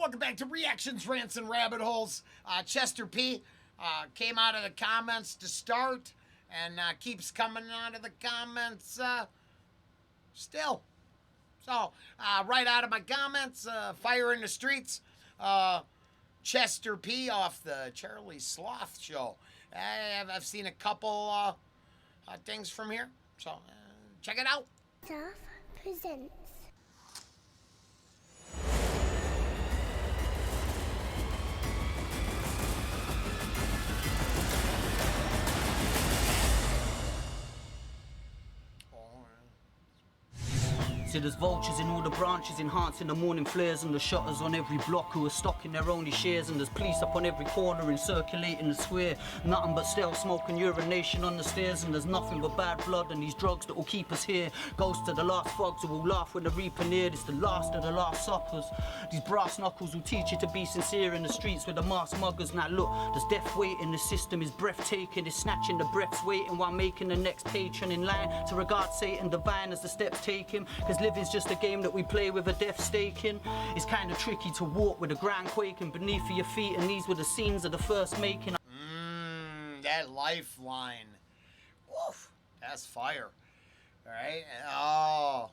Welcome back to Reactions, Rants, and Rabbit Holes. Chester P came out of the comments to start and keeps coming out of the comments still. So, right out of my comments, fire in the streets. Chester P off the Charlie Sloth show. I've seen a couple things from here, so check it out. Sloth presents. See, there's vultures in all the branches, enhancing the morning flares, and the shutters on every block who are stocking their only shares, and there's police up on every corner and circulating the square. Nothing but stale smoke and urination on the stairs, and there's nothing but bad blood and these drugs that will keep us here. Ghosts to the last thugs who will laugh when the reaper neared. It's the last of the last suppers. These brass knuckles will teach you to be sincere in the streets with the masked muggers. Now look, there's death waiting, the system is breathtaking. It's snatching the breaths waiting while making the next patron in line to regard Satan divine as the steps take him. Cause living's just a game that we play with a death staking. It's kind of tricky to walk with the ground quaking beneath your feet, and these were the scenes of the first making. That lifeline. Woof, that's fire. Alright? Oh.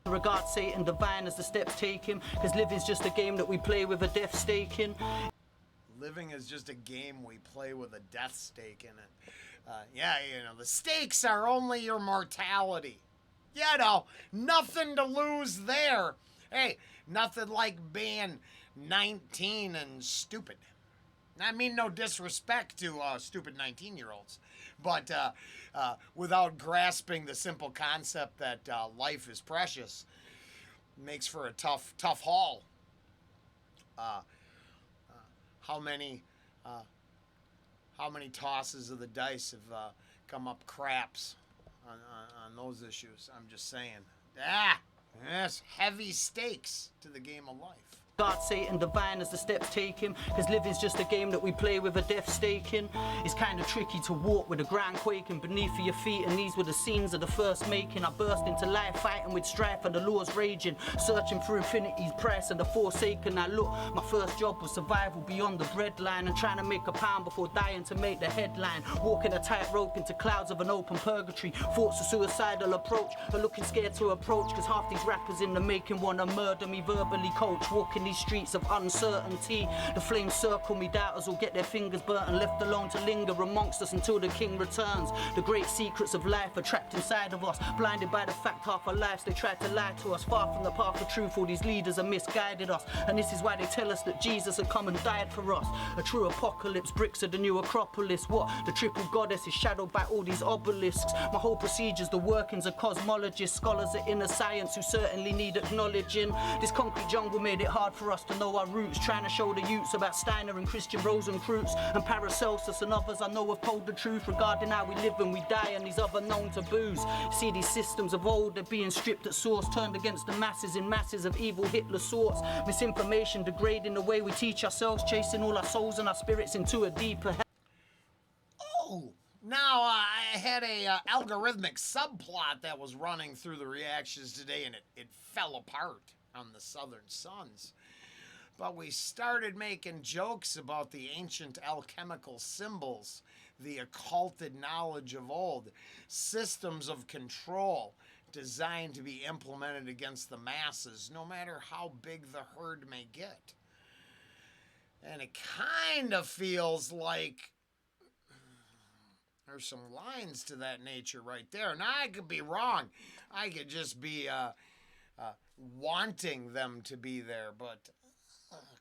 Regard Satan divine as the steps take him, cause living's just a game that we play with a death staking. Living is just a game we play with a death stake in it. Yeah, you know, the stakes are only your mortality. You know, nothing to lose there. Hey, nothing like being 19 and stupid. I mean, no disrespect to stupid 19-year-olds, but without grasping the simple concept that life is precious, makes for a tough haul. How many tosses of the dice have come up craps on those issues? I'm just saying. Yes, heavy stakes to the game of life. God, Satan divine as the steps take him, cause living's just a game that we play with a death staking. It's kind of tricky to walk with the ground quaking beneath your feet, and these were the scenes of the first making. I burst into life fighting with strife and the laws raging, searching for infinity's price and the forsaken. Now look, my first job was survival beyond the breadline, and trying to make a pound before dying to make the headline. Walking a tightrope into clouds of an open purgatory, thoughts of suicidal approach, are looking scared to approach, cause half these rappers in the making wanna murder me verbally. Coach, walking these streets of uncertainty, the flames circle me, doubters will get their fingers burnt and left alone to linger amongst us until the king returns. The great secrets of life are trapped inside of us, blinded by the fact half our lives they tried to lie to us. Far from the path of truth, all these leaders have misguided us, and this is why they tell us that Jesus had come and died for us. A true apocalypse, bricks of the new Acropolis. What? The triple goddess is shadowed by all these obelisks. My whole procedure's the workings of cosmologists, scholars of inner science who certainly need acknowledging. This concrete jungle made it hard for us to know our roots, trying to show the youths about Steiner and Christian Rosencreutz and Paracelsus and others I know have told the truth regarding how we live and we die and these other known taboos. See, these systems of old, they're being stripped at source, turned against the masses in masses of evil Hitler sorts. Misinformation degrading the way we teach ourselves, chasing all our souls and our spirits into a deeper hell. Oh, now I had a algorithmic subplot that was running through the reactions today, and it fell apart on the Southern Sons. But we started making jokes about the ancient alchemical symbols, the occulted knowledge of old, systems of control designed to be implemented against the masses, no matter how big the herd may get. And it kind of feels like there's some lines to that nature right there. Now, I could be wrong. I could just be wanting them to be there, but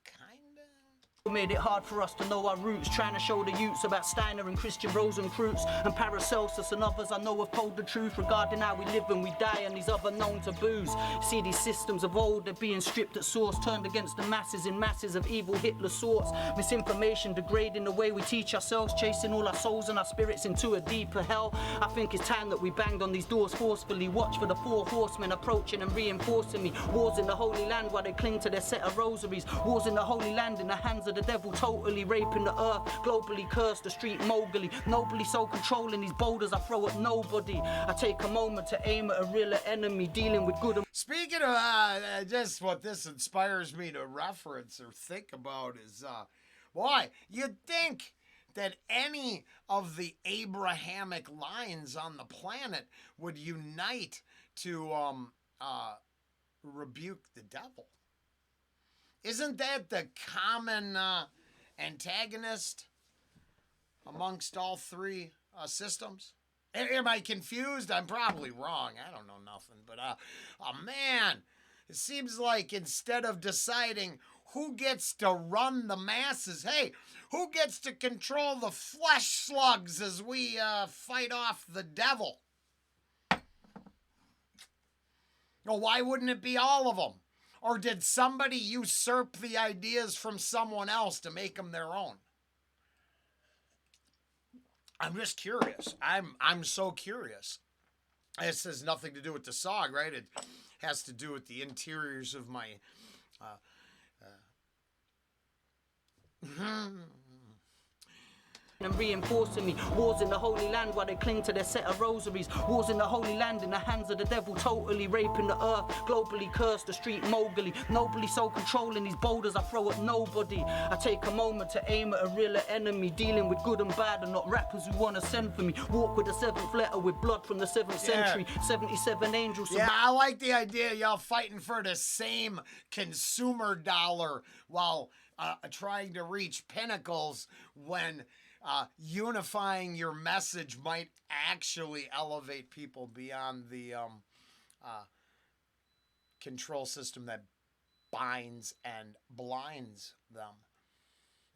kind of. Made it hard for us to know our roots, trying to show the youths about Steiner and Christian Rosencreutz and Paracelsus and others I know have told the truth regarding how we live and we die and these other known taboos. See, these systems of old, they're being stripped at source, turned against the masses in masses of evil Hitler sorts. Misinformation degrading the way we teach ourselves, chasing all our souls and our spirits into a deeper hell. I think it's time that we banged on these doors forcefully, watch for the four horsemen approaching and reinforcing me. Wars in the Holy Land while they cling to their set of rosaries, wars in the Holy Land in the hands of of the devil, totally raping the earth. Globally cursed, the street mogully, nobly so controlling these boulders I throw at nobody. I take a moment to aim at a realer enemy, dealing with good and... Speaking of just what this inspires me to reference or think about is, boy, you'd think that any of the Abrahamic lines on the planet would unite to rebuke the devil. Isn't that the common antagonist amongst all three systems? Am I confused? I'm probably wrong. I don't know nothing. But, man, it seems like instead of deciding who gets to run the masses, hey, who gets to control the flesh slugs as we fight off the devil? Well, why wouldn't it be all of them? Or did somebody usurp the ideas from someone else to make them their own? I'm just curious. I'm so curious. This has nothing to do with the song, right? It has to do with the interiors of my and reinforcing me. Wars in the Holy Land while they cling to their set of rosaries. Wars in the Holy Land in the hands of the devil, totally raping the earth. Globally cursed, the street mogully, nobly so controlling these boulders I throw at nobody. I take a moment to aim at a realer enemy, dealing with good and bad and not rappers who want to send for me. Walk with the seventh letter with blood from the 7th century. 77 angels. Yeah, I like the idea y'all fighting for the same consumer dollar while trying to reach pinnacles when unifying your message might actually elevate people beyond the control system that binds and blinds them.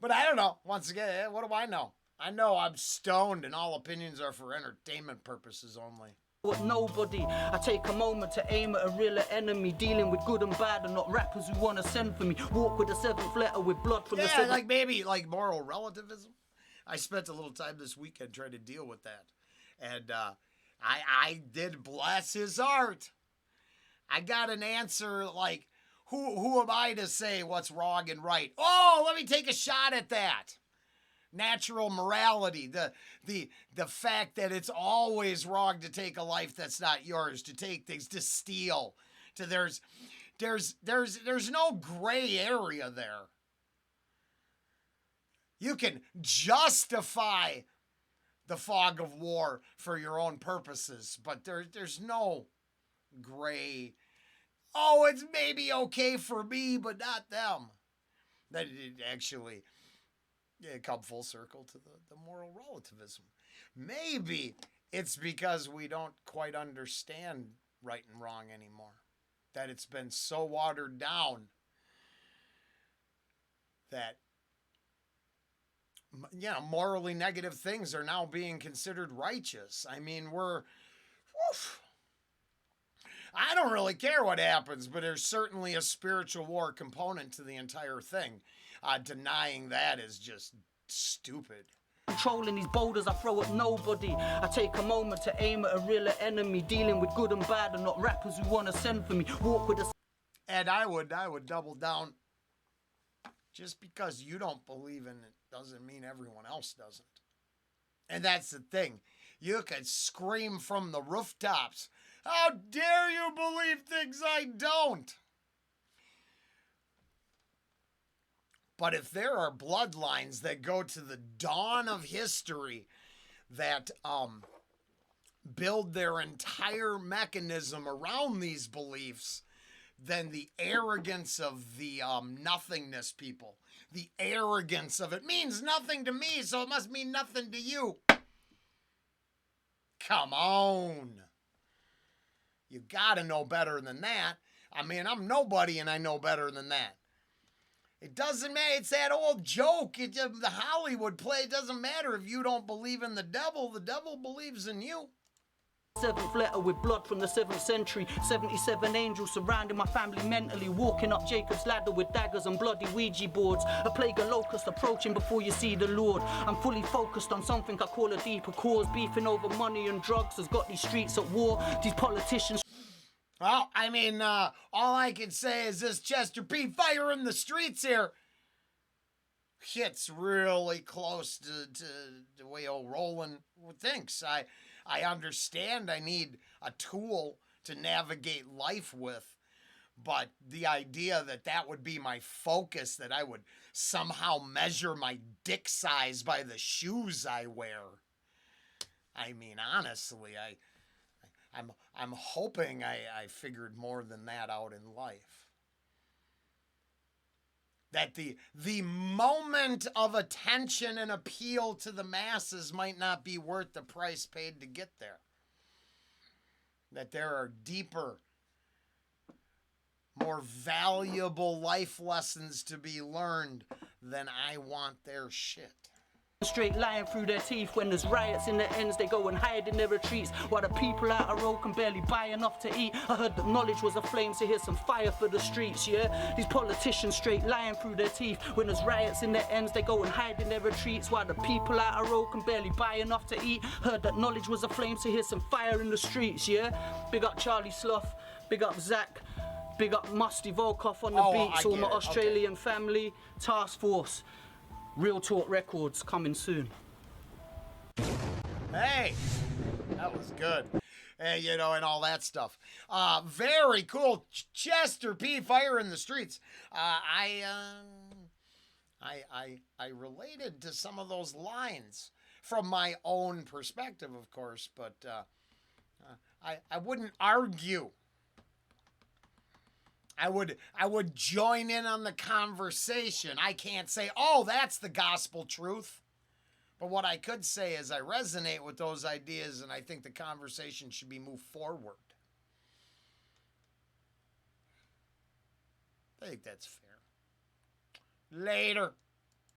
But I don't know. Once again, what do I know? I know I'm stoned and all opinions are for entertainment purposes only. With nobody, I take a moment to aim at a realer enemy, dealing with good and bad and not rappers who want to send for me. Walk with the 7th letter with blood from the 7th... like maybe like moral relativism. I spent a little time this weekend trying to deal with that. And I did bless his heart. I got an answer like, who am I to say what's wrong and right? Oh, let me take a shot at that. Natural morality, the fact that it's always wrong to take a life that's not yours, to take things, to steal, to there's no gray area there. You can justify the fog of war for your own purposes, but there's no gray. Oh, it's maybe okay for me, but not them. That it actually come full circle to the moral relativism. Maybe it's because we don't quite understand right and wrong anymore. That it's been so watered down that morally negative things are now being considered righteous. I mean, I don't really care what happens, but there's certainly a spiritual war component to the entire thing. Denying that is just stupid. Controlling these boulders I throw at nobody. I take a moment to aim at a realer enemy, dealing with good and bad and not rappers who want to send for me. Walk with the... And I would double down. Just because you don't believe in it doesn't mean everyone else doesn't. And that's the thing. You can scream from the rooftops, how dare you believe things I don't? But if there are bloodlines that go to the dawn of history that build their entire mechanism around these beliefs, then the arrogance of the nothingness people, the arrogance of it means nothing to me, so it must mean nothing to you. Come on. You gotta know better than that. I mean, I'm nobody and I know better than that. It doesn't matter. It's that old joke. The Hollywood play. It doesn't matter if you don't believe in the devil believes in you. 7th letter with blood from the 7th century. 77 angels surrounding my family mentally, walking up Jacob's ladder with daggers and bloody Ouija boards. A plague of locusts approaching before you see the Lord. I'm fully focused on something I call a deeper cause. Beefing over money and drugs has got these streets at war. These politicians... Well, I mean, all I can say is this Chester P. fire in the streets here. hits really close to the way old Rollen thinks. I understand I need a tool to navigate life with, but the idea that that would be my focus, that I would somehow measure my dick size by the shoes I wear. I mean, honestly, I'm hoping I figured more than that out in life. That the moment of attention and appeal to the masses might not be worth the price paid to get there. That there are deeper, more valuable life lessons to be learned than I want their shit. Straight lying through their teeth. When there's riots in the ends, they go and hide in their retreats, while the people out a road can barely buy enough to eat. I heard that knowledge was a flame, so here's some fire for the streets, yeah? These politicians straight lying through their teeth. When there's riots in their ends, they go and hide in their retreats, while the people out a road can barely buy enough to eat. Heard that knowledge was a flame, so here's some fire in the streets, yeah? Big up Charlie Sloth, big up Zach, big up Musty Volkov on the beats, all my Australian family, Task Force. Real Talk Records coming soon. Hey, that was good. You know, and all that stuff. Very cool. Chester P. Fire in the Streets. I related to some of those lines from my own perspective, of course, but I wouldn't argue. I would join in on the conversation. I can't say, oh, that's the gospel truth. But what I could say is I resonate with those ideas, and I think the conversation should be moved forward. I think that's fair. Later.